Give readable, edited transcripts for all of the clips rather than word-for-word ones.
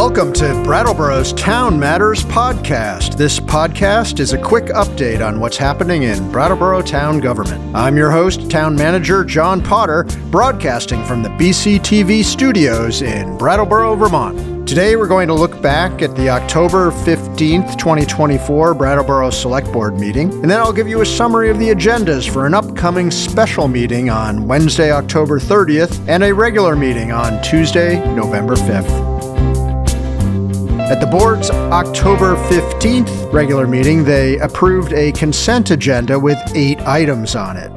Welcome to Brattleboro's Town Matters podcast. This podcast is a quick update on what's happening in Brattleboro town government. I'm your host, Town Manager John Potter, broadcasting from the BCTV studios in Brattleboro, Vermont. Today we're going to look back at the October 15th, 2024 Brattleboro Select Board meeting, and then I'll give you a summary of the agendas for an upcoming special meeting on Wednesday, October 30th, and a regular meeting on Tuesday, November 5th. At the board's October 15th regular meeting, they approved a consent agenda with 8 items on it.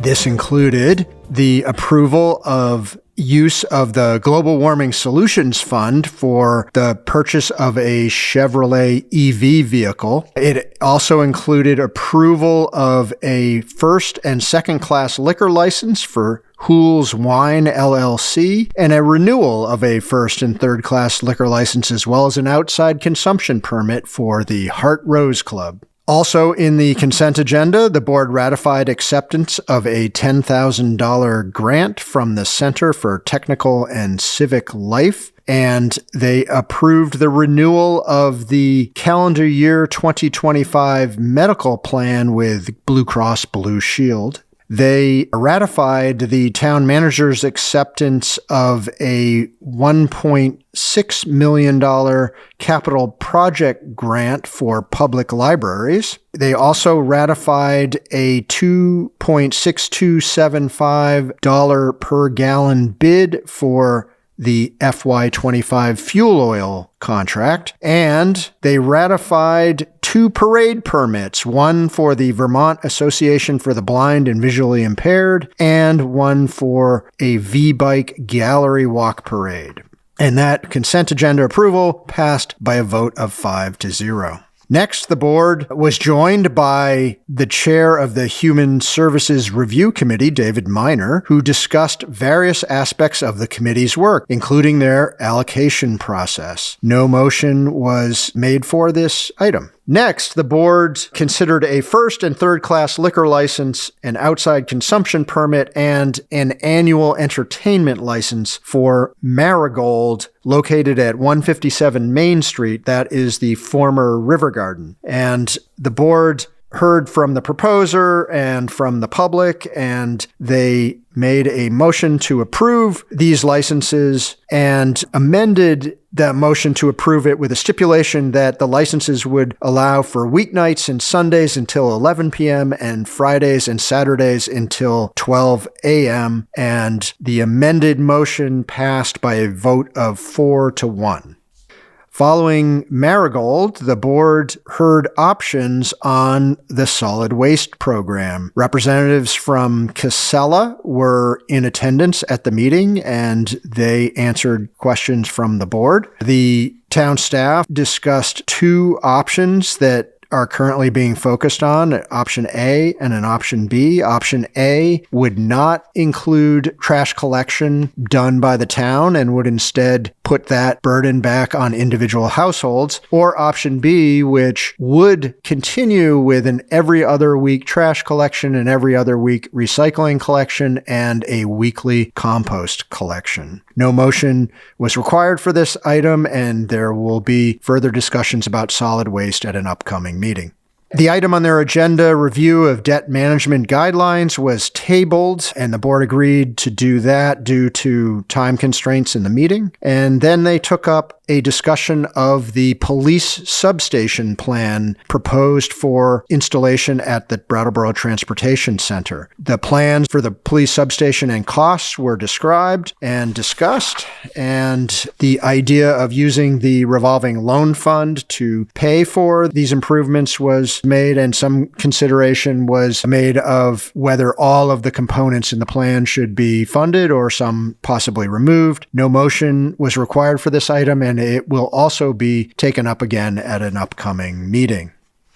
This included the approval of use of the Global Warming Solutions Fund for the purchase of a Chevrolet EV vehicle. It also included approval of a first and second class liquor license for Hool's Wine LLC and a renewal of a first and third class liquor license, as well as an outside consumption permit for the Heart Rose Club. Also in the consent agenda, the board ratified acceptance of a $10,000 grant from the Center for Technical and Civic Life, and they approved the renewal of the calendar year 2025 medical plan with Blue Cross Blue Shield. They ratified the town manager's acceptance of a $1.6 million capital project grant for public libraries. They also ratified a $2.6275 per gallon bid for the FY25 fuel oil contract, and they ratified 2 parade permits, one for the Vermont Association for the Blind and Visually Impaired, and one for a V-Bike gallery walk parade. And that consent agenda approval passed by a vote of 5-0. Next, the board was joined by the chair of the Human Services Review Committee, David Miner, who discussed various aspects of the committee's work, including their allocation process. No motion was made for this item. Next, the board considered a first and third class liquor license, an outside consumption permit, and an annual entertainment license for Marigold, located at 157 Main Street. That is the former River Garden. And the board heard from the proposer and from the public, and they made a motion to approve these licenses and amended that motion to approve it with a stipulation that the licenses would allow for weeknights and Sundays until 11 p.m. and Fridays and Saturdays until 12 a.m. And the amended motion passed by a vote of 4-1. Following Marigold, the board heard options on the solid waste program. Representatives from Casella were in attendance at the meeting, and they answered questions from the board. The town staff discussed 2 options that are currently being focused on, option A and an option B. Option A would not include trash collection done by the town and would instead put that burden back on individual households, or option B, which would continue with an every other week trash collection and every other week recycling collection and a weekly compost collection. No motion was required for this item, and there will be further discussions about solid waste at an upcoming meeting. The item on their agenda, review of debt management guidelines, was tabled, and the board agreed to do that due to time constraints in the meeting. And then they took up a discussion of the police substation plan proposed for installation at the Brattleboro Transportation Center. The plans for the police substation and costs were described and discussed, and the idea of using the revolving loan fund to pay for these improvements was made, and some consideration was made of whether all of the components in the plan should be funded or some possibly removed. No motion was required for this item, and it will also be taken up again at an upcoming meeting.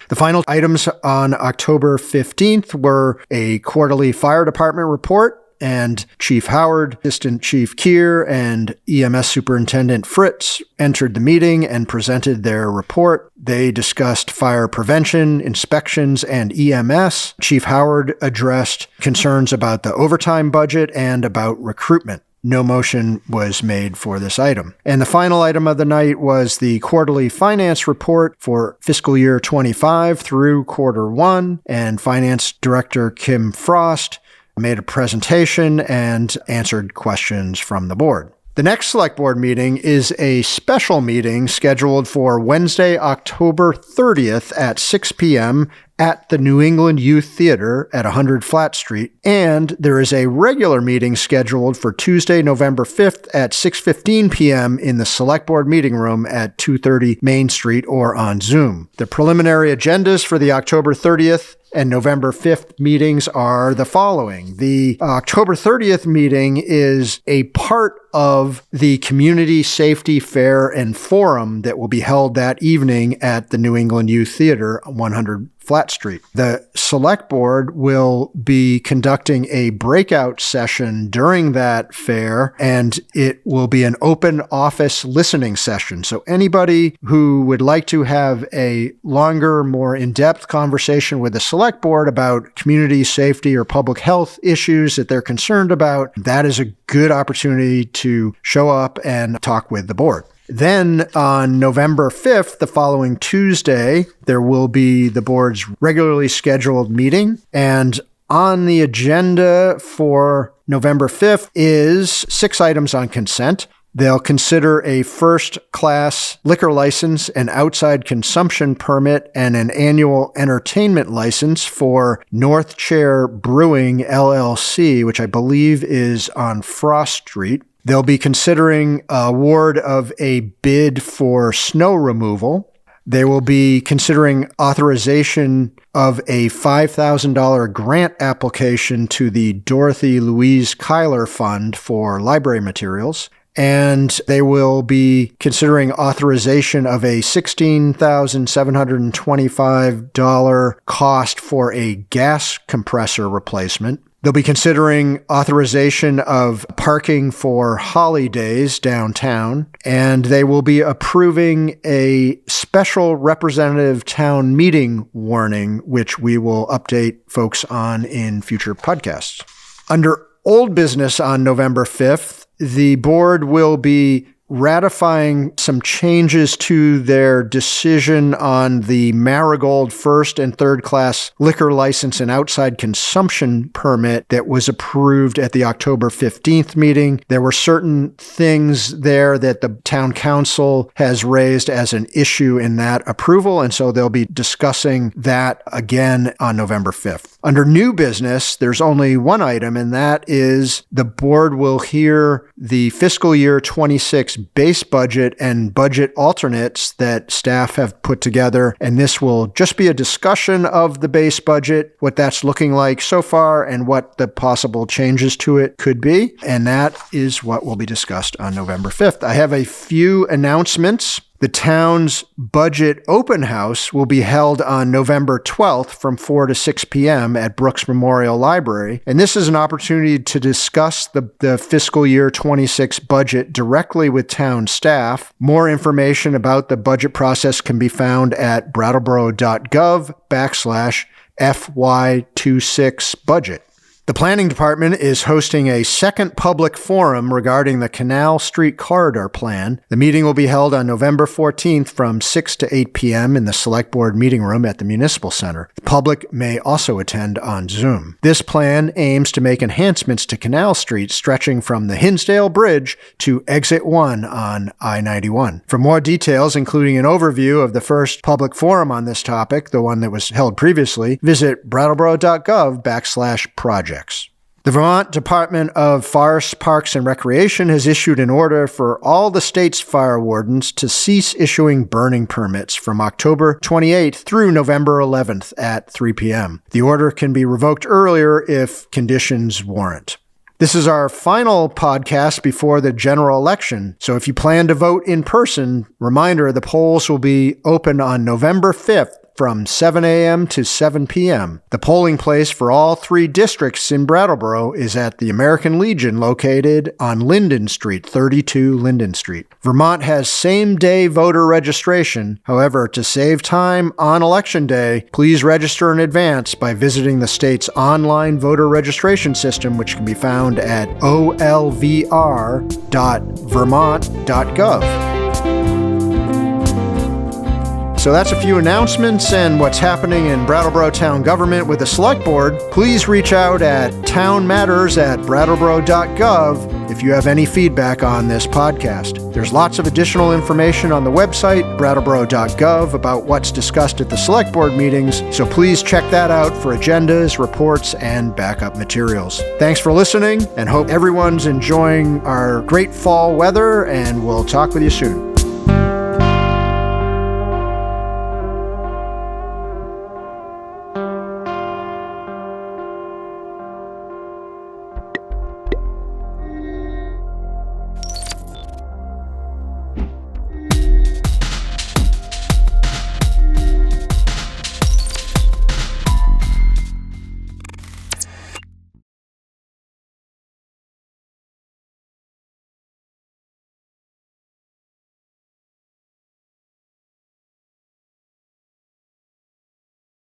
The final items on October 15th were a quarterly fire department report, and Chief Howard, Assistant Chief Keir, and EMS Superintendent Fritz entered the meeting and presented their report. They discussed fire prevention, inspections, and EMS. Chief Howard addressed concerns about the overtime budget and about recruitment. no motion was made for this item. And the final item of the night was the quarterly finance report for fiscal year 25 through quarter one, and Finance Director Kim Frost made a presentation and answered questions from the board. The next Select Board meeting is a special meeting scheduled for Wednesday, October 30th at 6 p.m. at the New England Youth Theater at 100 Flat Street, and there is a regular meeting scheduled for Tuesday, November 5th at 6:15 p.m. in the Select Board meeting room at 230 Main Street or on Zoom. The preliminary agendas for the October 30th and November 5th meetings are the following. The October 30th meeting is a part of the Community Safety Fair and Forum that will be held that evening at the New England Youth Theater, 100 Flat Street. The Select Board will be conducting a breakout session during that fair, and it will be an open office listening session. So anybody who would like to have a longer, more in-depth conversation with the Select Board about community safety or public health issues that they're concerned about, that is a good opportunity to show up and talk with the board. Then on November 5th, the following Tuesday, there will be the board's regularly scheduled meeting. And on the agenda for November 5th is 6 items on consent. They'll consider a first-class liquor license, an outside consumption permit, and an annual entertainment license for North Chair Brewing, LLC, which I believe is on Frost Street. They'll be considering award of a bid for snow removal. They will be considering authorization of a $5,000 grant application to the Dorothy Louise Kyler Fund for library materials. And they will be considering authorization of a $16,725 cost for a gas compressor replacement. They'll be considering authorization of parking for holidays downtown, and they will be approving a special representative town meeting warning, which we will update folks on in future podcasts. Under old business on November 5th, the board will be ratifying some changes to their decision on the Marigold first and third class liquor license and outside consumption permit that was approved at the October 15th meeting. There were certain things there that the town council has raised as an issue in that approval, and so they'll be discussing that again on November 5th. Under new business, there's only one item, and that is the board will hear the fiscal year 26 base budget and budget alternates that staff have put together. And this will just be a discussion of the base budget, what that's looking like so far, and what the possible changes to it could be. And that is what will be discussed on November 5th. I have a few announcements. The town's budget open house will be held on November 12th from 4 to 6 p.m. at Brooks Memorial Library. And this is an opportunity to discuss the fiscal year 26 budget directly with town staff. More information about the budget process can be found at brattleboro.gov/FY26budget. The Planning Department is hosting a second public forum regarding the Canal Street Corridor Plan. The meeting will be held on November 14th from 6 to 8 p.m. in the Select Board meeting room at the Municipal Center. The public may also attend on Zoom. This plan aims to make enhancements to Canal Street stretching from the Hinsdale Bridge to Exit 1 on I-91. For more details, including an overview of the first public forum on this topic, the one that was held previously, visit brattleboro.gov/project. The Vermont Department of Forests, Parks, and Recreation has issued an order for all the state's fire wardens to cease issuing burning permits from October 28th through November 11th at 3 p.m. The order can be revoked earlier if conditions warrant. This is our final podcast before the general election, so if you plan to vote in person, reminder, the polls will be open on November 5th from 7 a.m. to 7 p.m. The polling place for all 3 districts in Brattleboro is at the American Legion located on Linden Street, 32 Linden Street. Vermont has same-day voter registration. However, to save time on Election Day, please register in advance by visiting the state's online voter registration system, which can be found at olvr.vermont.gov. So that's a few announcements and what's happening in Brattleboro Town Government with the Select Board. Please reach out at townmatters@brattleboro.gov if you have any feedback on this podcast. There's lots of additional information on the website, brattleboro.gov, about what's discussed at the Select Board meetings, so please check that out for agendas, reports, and backup materials. Thanks for listening, and hope everyone's enjoying our great fall weather, and we'll talk with you soon.